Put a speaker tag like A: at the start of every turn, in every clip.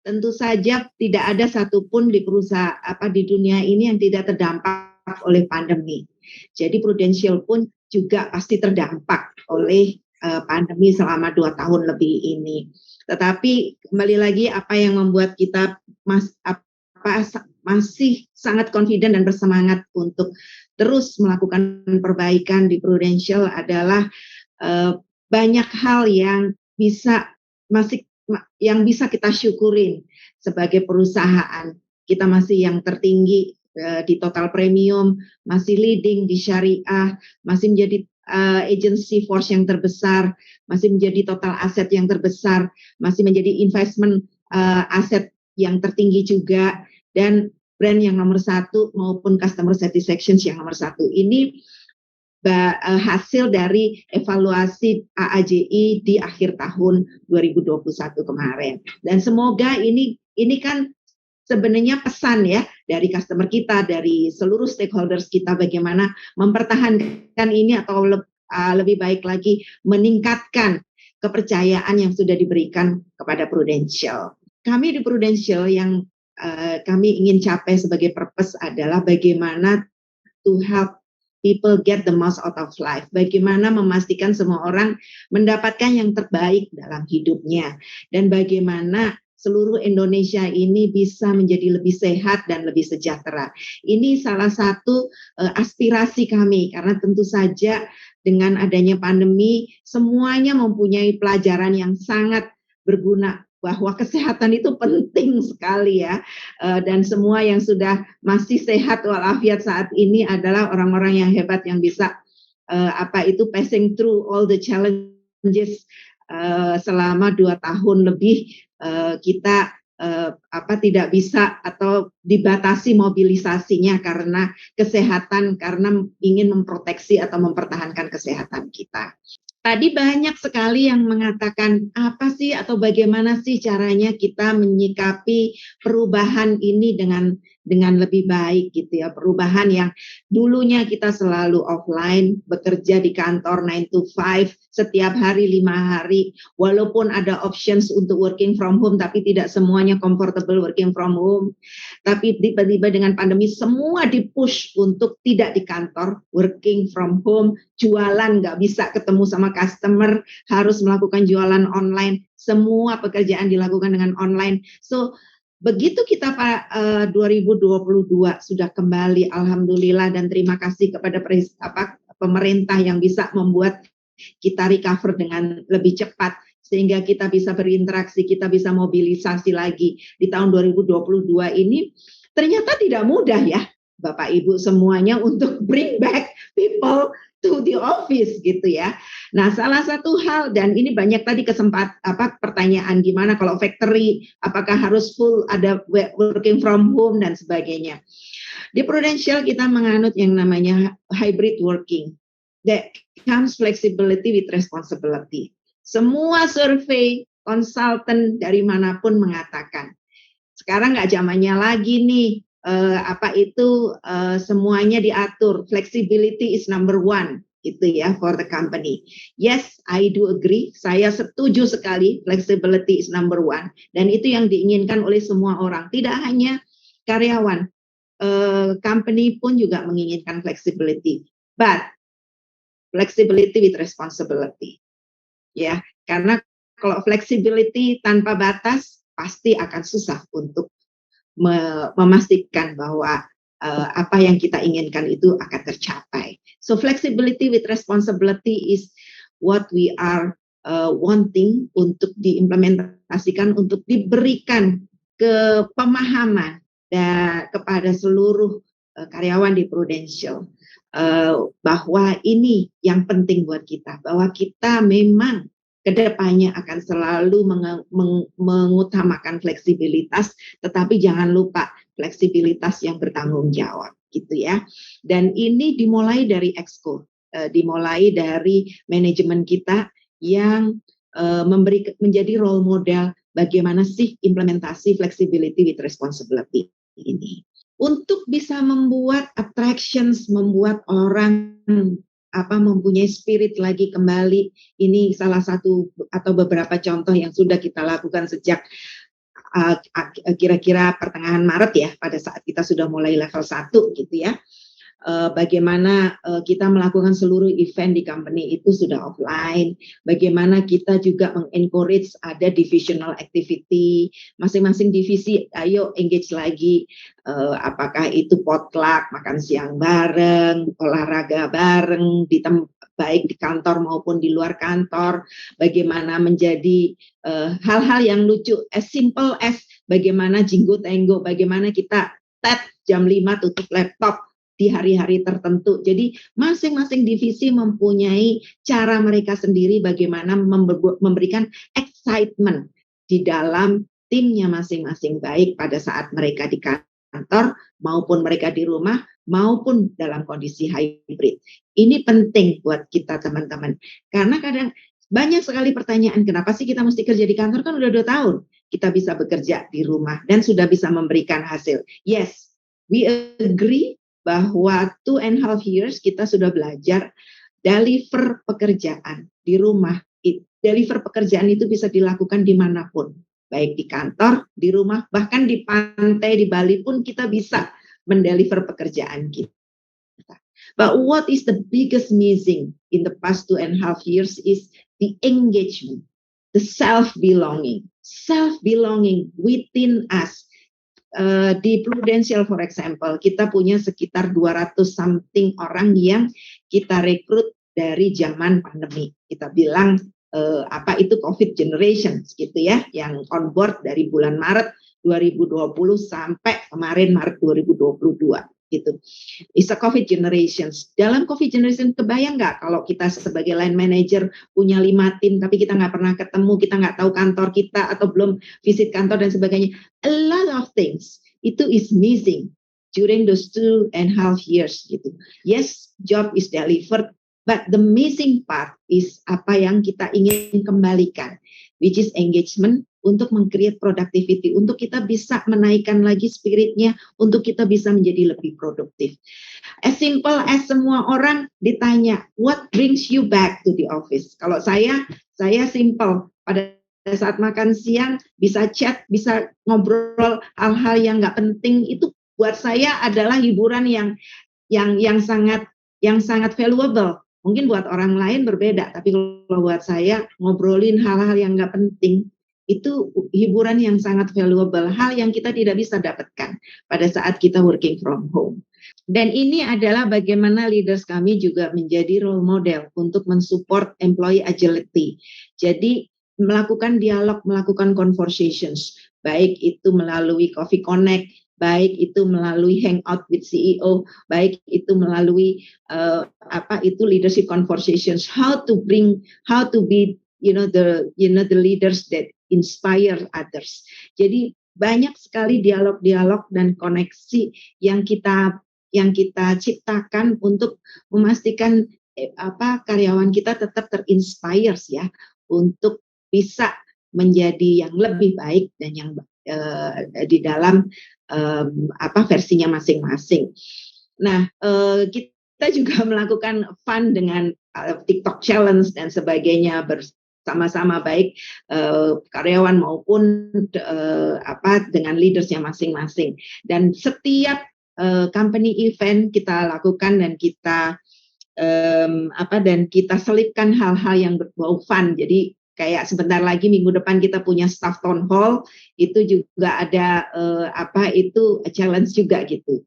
A: tentu saja tidak ada satupun di perusahaan di dunia ini yang tidak terdampak oleh pandemi. Jadi Prudential pun juga pasti terdampak oleh pandemi selama 2 tahun lebih ini. Tetapi kembali lagi apa yang membuat kita masih sangat confident dan bersemangat untuk terus melakukan perbaikan di Prudential adalah banyak hal yang bisa kita syukurin sebagai perusahaan. Kita masih yang tertinggi di total premium, masih leading di syariah, masih menjadi agency force yang terbesar, masih menjadi total aset yang terbesar, masih menjadi investment aset yang tertinggi juga, dan brand yang nomor 1 maupun customer satisfaction yang nomor 1. Ini hasil dari evaluasi AAJI di akhir tahun 2021 kemarin. Dan semoga ini kan sebenarnya pesan ya dari customer kita, dari seluruh stakeholders kita, bagaimana mempertahankan ini atau lebih baik lagi meningkatkan kepercayaan yang sudah diberikan kepada Prudential. Kami di Prudential yang kami ingin capai sebagai purpose adalah bagaimana to help people get the most out of life. Bagaimana memastikan semua orang mendapatkan yang terbaik dalam hidupnya. Dan bagaimana seluruh Indonesia ini bisa menjadi lebih sehat dan lebih sejahtera. Ini salah satu aspirasi kami, karena tentu saja dengan adanya pandemi, semuanya mempunyai pelajaran yang sangat berguna, bahwa kesehatan itu penting sekali ya, dan semua yang sudah masih sehat walafiat saat ini adalah orang-orang yang hebat yang bisa passing through all the challenges selama 2 tahun lebih. Kita tidak bisa atau dibatasi mobilisasinya karena kesehatan, karena ingin memproteksi atau mempertahankan kesehatan kita. Tadi banyak sekali yang mengatakan apa sih atau bagaimana sih caranya kita menyikapi perubahan ini dengan lebih baik gitu ya. Perubahan yang dulunya kita selalu offline, bekerja di kantor 9 to 5 setiap hari 5 hari, walaupun ada options untuk working from home, tapi tidak semuanya comfortable working from home. Tapi tiba-tiba dengan pandemi semua dipush untuk tidak di kantor, working from home, jualan nggak bisa ketemu sama customer, harus melakukan jualan online, semua pekerjaan dilakukan dengan online. So begitu kita 2022 sudah kembali, alhamdulillah, dan terima kasih kepada pemerintah yang bisa membuat kita recover dengan lebih cepat sehingga kita bisa berinteraksi, kita bisa mobilisasi lagi di tahun 2022 ini. Ternyata tidak mudah ya Bapak Ibu semuanya untuk bring back people to the office gitu ya. Nah, salah satu hal, dan ini banyak tadi pertanyaan, gimana kalau factory, apakah harus full ada working from home dan sebagainya. Di Prudential kita menganut yang namanya hybrid working. That comes flexibility with responsibility. Semua survei konsultan dari manapun mengatakan sekarang nggak zamannya lagi nih semuanya diatur. Flexibility is number 1 gitu ya for the company. Yes, I do agree. Saya setuju sekali flexibility is number 1 dan itu yang diinginkan oleh semua orang. Tidak hanya karyawan, company pun juga menginginkan flexibility. But flexibility with responsibility. Ya, karena kalau flexibility tanpa batas pasti akan susah untuk memastikan bahwa apa yang kita inginkan itu akan tercapai. So flexibility with responsibility is what we are wanting untuk diimplementasikan, untuk diberikan ke pemahaman kepada seluruh karyawan di Prudential, bahwa ini yang penting buat kita, bahwa kita memang kedepannya akan selalu mengutamakan fleksibilitas, tetapi jangan lupa fleksibilitas yang bertanggung jawab, gitu ya. Dan ini dimulai dari exco, dimulai dari manajemen kita yang menjadi role model bagaimana sih implementasi flexibility with responsibility ini. Untuk bisa membuat attractions, membuat orang mempunyai spirit lagi kembali, ini salah satu atau beberapa contoh yang sudah kita lakukan sejak kira-kira pertengahan Maret ya, pada saat kita sudah mulai level 1 gitu ya. Bagaimana kita melakukan seluruh event di company itu sudah offline, bagaimana kita juga mengencourage ada divisional activity, masing-masing divisi ayo engage lagi, apakah itu potluck, makan siang bareng, olahraga bareng, baik di kantor maupun di luar kantor, bagaimana menjadi hal-hal yang lucu, as simple as bagaimana jinggo tenggo, bagaimana kita tap jam 5 tutup laptop di hari-hari tertentu. Jadi masing-masing divisi mempunyai cara mereka sendiri bagaimana memberikan excitement di dalam timnya masing-masing, baik pada saat mereka di kantor maupun mereka di rumah maupun dalam kondisi hybrid. Ini penting buat kita teman-teman, karena kadang banyak sekali pertanyaan, kenapa sih kita mesti kerja di kantor, kan udah 2 tahun kita bisa bekerja di rumah dan sudah bisa memberikan hasil. Yes, we agree bahwa 2.5 years kita sudah belajar deliver pekerjaan di rumah. Deliver pekerjaan itu bisa dilakukan dimanapun, baik di kantor, di rumah, bahkan di pantai, di Bali pun kita bisa mendeliver pekerjaan kita. But what is the biggest missing in the past 2.5 years is the engagement, the self-belonging within us. Di Prudential for example, kita punya sekitar 200 something orang yang kita rekrut dari zaman pandemi. Kita bilang apa itu COVID generation gitu ya, yang on board dari bulan Maret 2020 sampai kemarin Maret 2022 gitu. It's a COVID generations. Dalam COVID generation, kebayang nggak kalau kita sebagai line manager punya 5 tim tapi kita nggak pernah ketemu, kita nggak tahu kantor kita atau belum visit kantor dan sebagainya. A lot of things itu is missing during those 2.5 years gitu. Yes, job is delivered, but the missing part is apa yang kita ingin kembalikan, which is engagement, untuk meng-create productivity, untuk kita bisa menaikkan lagi spiritnya, untuk kita bisa menjadi lebih produktif. As simple as semua orang ditanya, what brings you back to the office? Kalau saya simple, pada saat makan siang bisa chat, bisa ngobrol hal-hal yang nggak penting, itu buat saya adalah hiburan yang sangat valuable. Mungkin buat orang lain berbeda, tapi kalau buat saya ngobrolin hal-hal yang nggak penting, itu hiburan yang sangat valuable, hal yang kita tidak bisa dapatkan pada saat kita working from home. Dan ini adalah bagaimana leaders kami juga menjadi role model untuk mensupport employee agility. Jadi melakukan dialog, melakukan conversations, baik itu melalui Coffee Connect, baik itu melalui hangout with CEO, baik itu melalui leadership conversations, how to be the leaders that inspire others. Jadi banyak sekali dialog-dialog dan koneksi yang kita ciptakan untuk memastikan karyawan kita tetap terinspire ya, untuk bisa menjadi yang lebih baik dan yang di dalam versinya masing-masing. Nah, kita juga melakukan fun dengan TikTok challenge dan sebagainya sama-sama, baik karyawan maupun dengan leadersnya masing-masing. Dan setiap company event kita lakukan dan kita kita selipkan hal-hal yang berbau fun. Jadi kayak sebentar lagi minggu depan kita punya staff town hall, itu juga ada challenge juga gitu,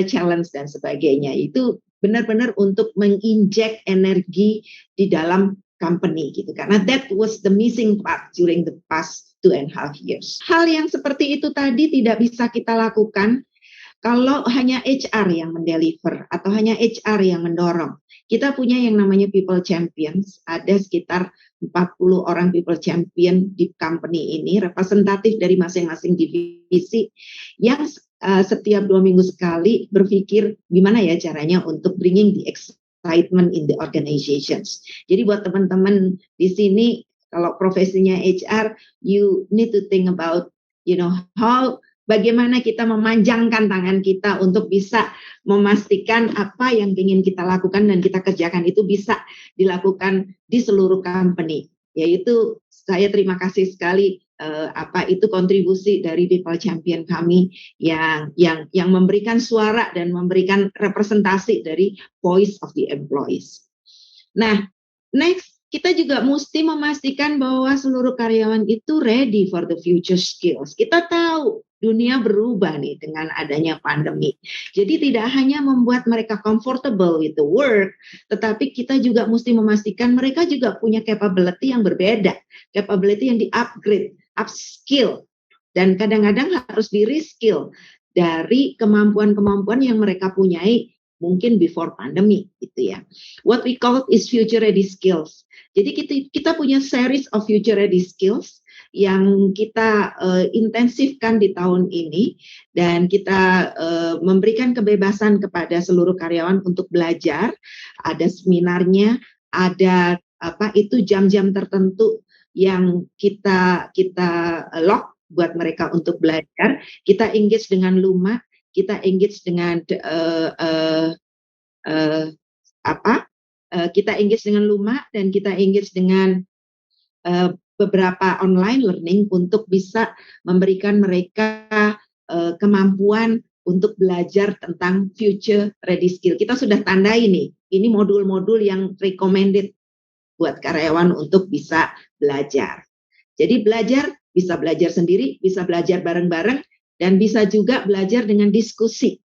A: challenge dan sebagainya. Itu benar-benar untuk menginjek energi di dalam company gitu, karena that was the missing part during the past 2.5 years. Hal yang seperti itu tadi tidak bisa kita lakukan kalau hanya HR yang mendeliver atau hanya HR yang mendorong. Kita punya yang namanya people champions, ada sekitar 40 orang people champion di company ini, representatif dari masing-masing divisi yang setiap 2 minggu sekali berpikir gimana ya caranya untuk bringing the excitement in the organizations. Jadi buat teman-teman di sini, kalau profesinya HR, you need to think about, bagaimana kita memanjangkan tangan kita untuk bisa memastikan apa yang ingin kita lakukan dan kita kerjakan itu bisa dilakukan di seluruh company. Yaitu saya terima kasih sekali kontribusi dari People Champion kami yang memberikan suara dan memberikan representasi dari voice of the employees. Nah, next, kita juga mesti memastikan bahwa seluruh karyawan itu ready for the future skills. Kita tahu dunia berubah nih dengan adanya pandemi. Jadi tidak hanya membuat mereka comfortable with the work, tetapi kita juga mesti memastikan mereka juga punya capability yang berbeda, capability yang di-upgrade, upskill, dan kadang-kadang harus di-reskill dari kemampuan-kemampuan yang mereka punyai mungkin before pandemi gitu ya. What we call is future ready skills. Jadi kita punya series of future ready skills yang kita intensifkan di tahun ini, dan kita memberikan kebebasan kepada seluruh karyawan untuk belajar. Ada seminarnya, ada jam-jam tertentu yang kita lock buat mereka untuk belajar. Kita engage dengan Luma, kita engage dengan kita engage dengan Luma, dan kita engage dengan beberapa online learning untuk bisa memberikan mereka kemampuan untuk belajar tentang future ready skill. Kita sudah tandai nih, ini modul-modul yang recommended buat karyawan untuk bisa belajar. Jadi bisa belajar sendiri, bisa belajar bareng-bareng, dan bisa juga belajar dengan diskusi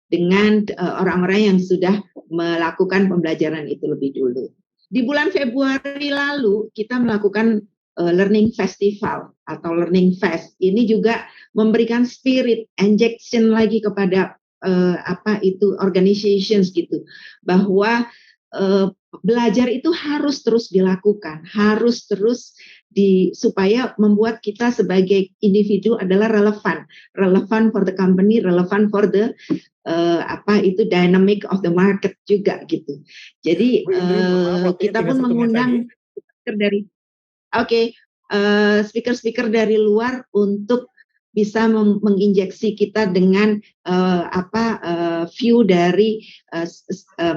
A: dengan orang-orang yang sudah melakukan pembelajaran itu lebih dulu. Di bulan Februari lalu kita melakukan learning festival atau learning fest. Ini juga memberikan spirit injection lagi kepada organizations gitu, bahwa belajar itu harus terus dilakukan, harus terus supaya membuat kita sebagai individu adalah relevan for the company, relevan for the dynamic of the market juga gitu. Jadi kita pun mengundang speaker dari luar untuk bisa menginjeksi kita dengan view dari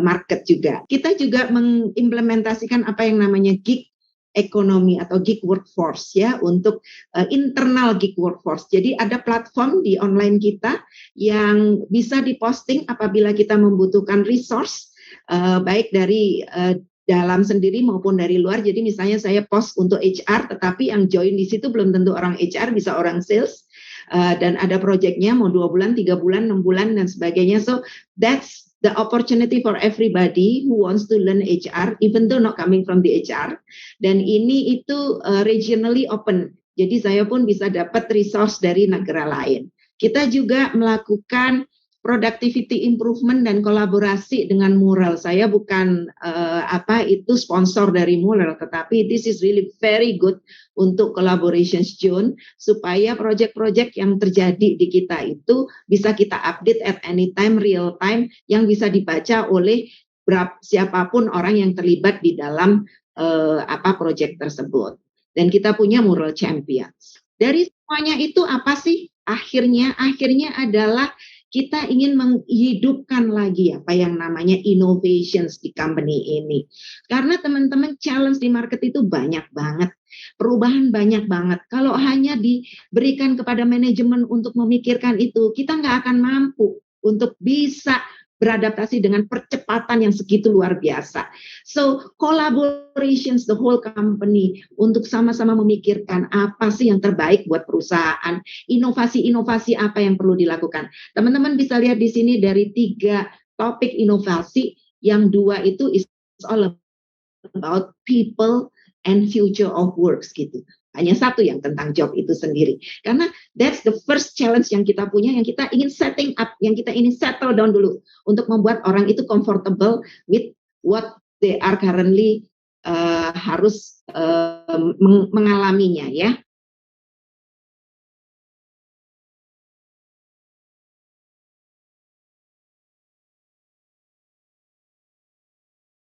A: market juga. Kita juga mengimplementasikan apa yang namanya gig ekonomi atau gig workforce ya, untuk internal gig workforce. Jadi ada platform di online kita yang bisa diposting apabila kita membutuhkan resource baik dari dalam sendiri maupun dari luar. Jadi misalnya saya post untuk HR, tetapi yang join di situ belum tentu orang HR, bisa orang sales, dan ada projectnya mau 2 bulan, 3 bulan, 6 bulan dan sebagainya. So that's the opportunity for everybody who wants to learn HR, even though not coming from the HR. Dan ini itu regionally open. Jadi saya pun bisa dapat resource dari negara lain. Kita juga melakukan productivity improvement dan kolaborasi dengan Mural. Saya bukan sponsor dari Mural, tetapi this is really very good untuk collaborations June, supaya project-project yang terjadi di kita itu bisa kita update at any time, real time, yang bisa dibaca oleh siapapun orang yang terlibat di dalam project tersebut. Dan kita punya Mural Champions. Dari semuanya itu apa sih? Akhirnya adalah kita ingin menghidupkan lagi apa yang namanya innovations di company ini. Karena teman-teman, challenge di market itu banyak banget. Perubahan banyak banget. Kalau hanya diberikan kepada manajemen untuk memikirkan itu, kita nggak akan mampu untuk bisa beradaptasi dengan percepatan yang segitu luar biasa. So, collaborations the whole company untuk sama-sama memikirkan apa sih yang terbaik buat perusahaan, inovasi-inovasi apa yang perlu dilakukan. Teman-teman bisa lihat di sini dari 3 topik inovasi, yang 2 itu is all about people and future of works gitu. Hanya 1 yang tentang job itu sendiri. Karena that's the first challenge yang kita punya, yang kita ingin setting up, yang kita ingin settle down dulu untuk membuat orang itu comfortable with what they are currently harus mengalaminya ya.